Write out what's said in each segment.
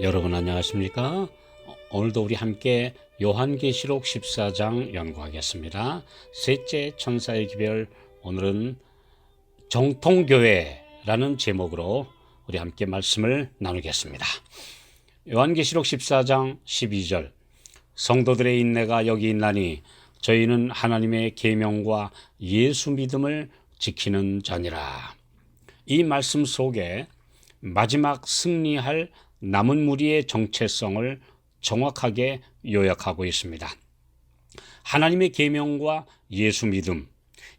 여러분 안녕하십니까? 오늘도 우리 함께 요한계시록 14장 연구하겠습니다. 셋째 천사의 기별, 오늘은 정통교회라는 제목으로 우리 함께 말씀을 나누겠습니다. 요한계시록 14장 12절, 성도들의 인내가 여기 있나니 저희는 하나님의 계명과 예수 믿음을 지키는 자니라. 이 말씀 속에 마지막 승리할 남은 무리의 정체성을 정확하게 요약하고 있습니다. 하나님의 계명과 예수 믿음,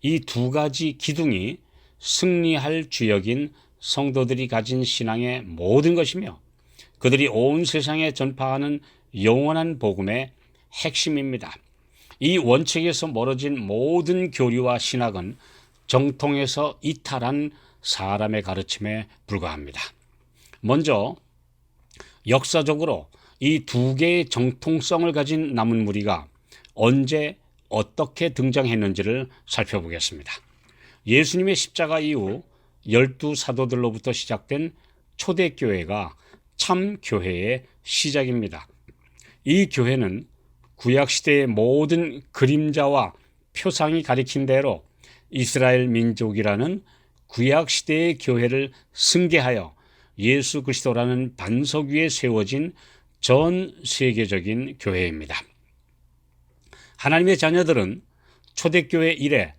이 두 가지 기둥이 승리할 주역인 성도들이 가진 신앙의 모든 것이며 그들이 온 세상에 전파하는 영원한 복음의 핵심입니다. 이 원칙에서 멀어진 모든 교리와 신학은 정통에서 이탈한 사람의 가르침에 불과합니다. 먼저 역사적으로 이 두 개의 정통성을 가진 남은 무리가 언제 어떻게 등장했는지를 살펴보겠습니다. 예수님의 십자가 이후 12사도들로부터 시작된 초대교회가 참 교회의 시작입니다. 이 교회는 구약시대의 모든 그림자와 표상이 가리킨 대로 이스라엘 민족이라는 구약시대의 교회를 승계하여 예수 그리스도라는 반석 위에 세워진 전 세계적인 교회입니다. 하나님의 자녀들은 초대교회 이래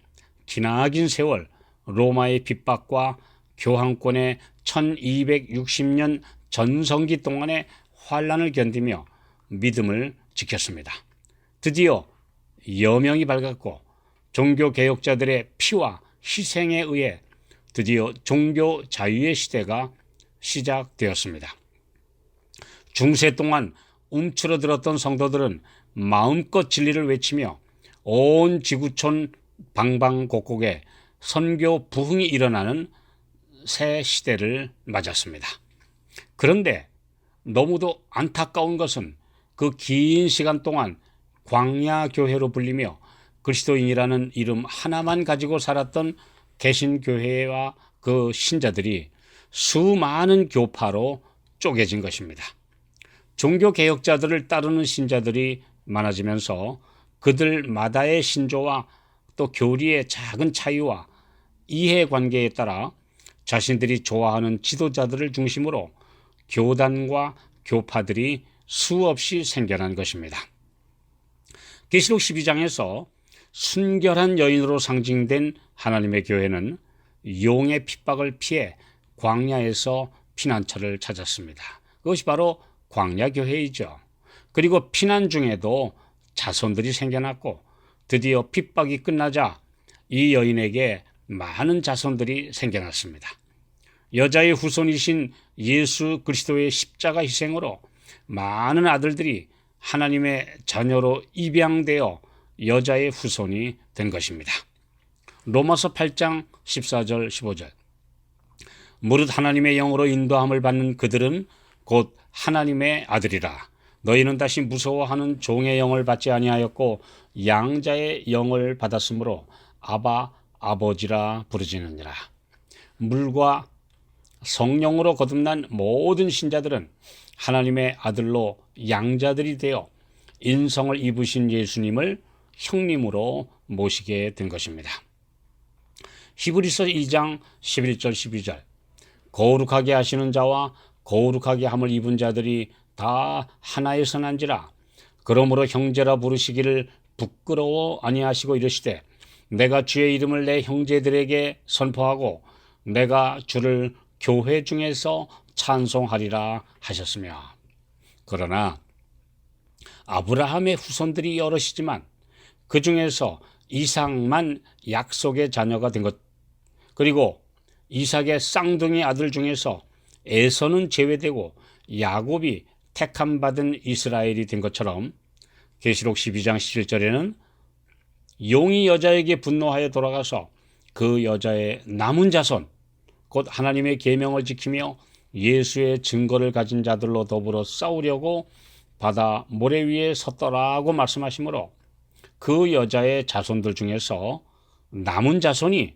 기나긴 세월 로마의 핍박과 교황권의 1260년 전성기 동안의 환란을 견디며 믿음을 지켰습니다. 드디어 여명이 밝았고 종교개혁자들의 피와 희생에 의해 드디어 종교 자유의 시대가 시작되었습니다. 중세 동안 움츠러들었던 성도들은 마음껏 진리를 외치며 온 지구촌 방방곡곡에 선교 부흥이 일어나는 새 시대를 맞았습니다. 그런데 너무도 안타까운 것은 그 긴 시간 동안 광야교회로 불리며 그리스도인이라는 이름 하나만 가지고 살았던 개신교회와 그 신자들이 수많은 교파로 쪼개진 것입니다. 종교개혁자들을 따르는 신자들이 많아지면서 그들마다의 신조와 또 교리의 작은 차이와 이해관계에 따라 자신들이 좋아하는 지도자들을 중심으로 교단과 교파들이 수없이 생겨난 것입니다. 계시록 12장에서 순결한 여인으로 상징된 하나님의 교회는 용의 핍박을 피해 광야에서 피난처를 찾았습니다. 그것이 바로 광야교회이죠. 그리고 피난 중에도 자손들이 생겨났고 드디어 핍박이 끝나자 이 여인에게 많은 자손들이 생겨났습니다. 여자의 후손이신 예수 그리스도의 십자가 희생으로 많은 아들들이 하나님의 자녀로 입양되어 여자의 후손이 된 것입니다. 로마서 8장 14절 15절, 무릇 하나님의 영으로 인도함을 받는 그들은 곧 하나님의 아들이라. 너희는 다시 무서워하는 종의 영을 받지 아니하였고 양자의 영을 받았으므로 아바 아버지라 부르짖느니라. 물과 성령으로 거듭난 모든 신자들은 하나님의 아들로 양자들이 되어 인성을 입으신 예수님을 형님으로 모시게 된 것입니다. 히브리서 2장 11절 12절, 거룩하게 하시는 자와 거룩하게 함을 입은 자들이 다 하나에서 난지라. 그러므로 형제라 부르시기를 부끄러워 아니하시고 이르시되 내가 주의 이름을 내 형제들에게 선포하고 내가 주를 교회 중에서 찬송하리라 하셨으며. 그러나 아브라함의 후손들이 여럿이지만 그 중에서 이삭만 약속의 자녀가 된 것, 그리고 이삭의 쌍둥이 아들 중에서 에서는 제외되고 야곱이 택함 받은 이스라엘이 된 것처럼 계시록 12장 17절에는 용이 여자에게 분노하여 돌아가서 그 여자의 남은 자손, 곧 하나님의 계명을 지키며 예수의 증거를 가진 자들로 더불어 싸우려고 바다 모래 위에 섰더라고 말씀하시므로 그 여자의 자손들 중에서 남은 자손이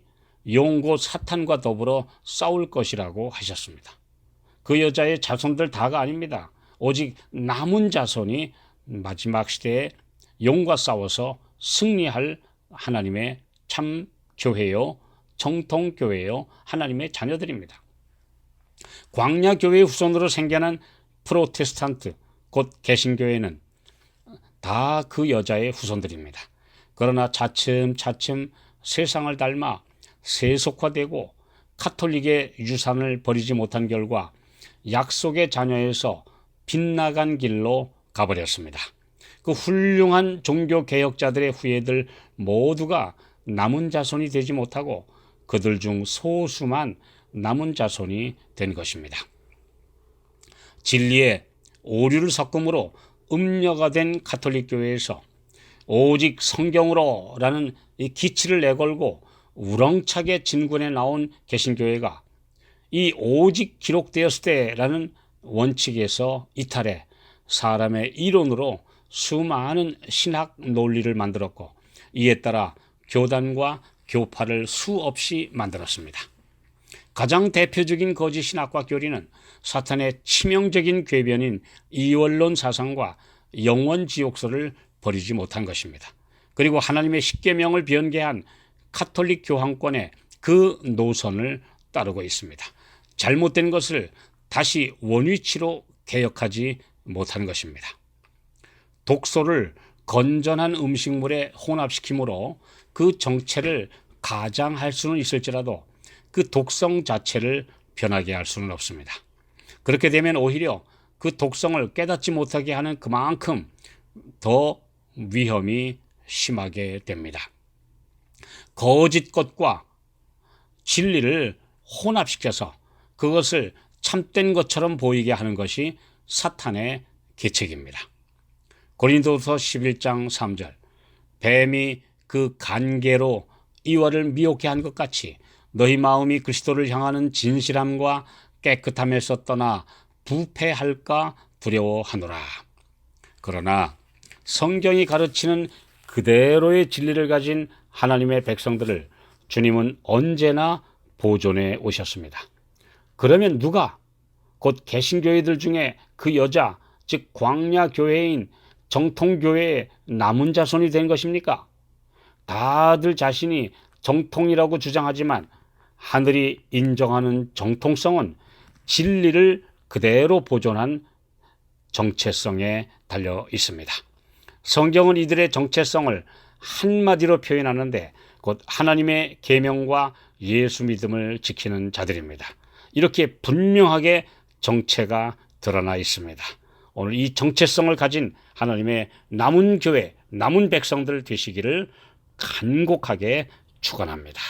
용 곧 사탄과 더불어 싸울 것이라고 하셨습니다. 그 여자의 자손들 다가 아닙니다. 오직 남은 자손이 마지막 시대에 영과 싸워서 승리할 하나님의 참 교회요, 정통 교회요, 하나님의 자녀들입니다. 광야 교회의 후손으로 생겨난 프로테스탄트, 곧 개신교회는 다 그 여자의 후손들입니다. 그러나 차츰차츰 세상을 닮아 세속화되고 카톨릭의 유산을 버리지 못한 결과 약속의 자녀에서 빗나간 길로 가버렸습니다. 그 훌륭한 종교 개혁자들의 후예들 모두가 남은 자손이 되지 못하고 그들 중 소수만 남은 자손이 된 것입니다. 진리에 오류를 섞음으로 음녀가 된 가톨릭 교회에서 오직 성경으로라는 이 기치를 내걸고 우렁차게 진군해 나온 개신교회가 이 오직 기록되었을 때라는 원칙에서 이탈해 사람의 이론으로 수많은 신학 논리를 만들었고 이에 따라 교단과 교파를 수없이 만들었습니다. 가장 대표적인 거짓 신학과 교리는 사탄의 치명적인 궤변인 이원론 사상과 영원 지옥설을 버리지 못한 것입니다. 그리고 하나님의 십계명을 변개한 카톨릭 교황권의 그 노선을 따르고 있습니다. 잘못된 것을 다시 원위치로 개혁하지 못한 것입니다. 독소를 건전한 음식물에 혼합시킴으로 그 정체를 가장할 수는 있을지라도 그 독성 자체를 변하게 할 수는 없습니다. 그렇게 되면 오히려 그 독성을 깨닫지 못하게 하는 그만큼 더 위험이 심하게 됩니다. 거짓 것과 진리를 혼합시켜서 그것을 참된 것처럼 보이게 하는 것이 사탄의 계책입니다. 고린도서 11장 3절 뱀이 그 간계로 이와를 미혹해 한 것 같이 너희 마음이 그리스도를 향하는 진실함과 깨끗함에서 떠나 부패할까 두려워하노라. 그러나 성경이 가르치는 그대로의 진리를 가진 하나님의 백성들을 주님은 언제나 보존해 오셨습니다. 그러면 누가 곧 개신교회들 중에 그 여자, 즉 광야교회인 정통교회의 남은 자손이 된 것입니까? 다들 자신이 정통이라고 주장하지만 하늘이 인정하는 정통성은 진리를 그대로 보존한 정체성에 달려 있습니다. 성경은 이들의 정체성을 한마디로 표현하는데 곧 하나님의 계명과 예수 믿음을 지키는 자들입니다. 이렇게 분명하게 정체가 드러나 있습니다. 오늘 이 정체성을 가진 하나님의 남은 교회, 남은 백성들 되시기를 간곡하게 축원합니다.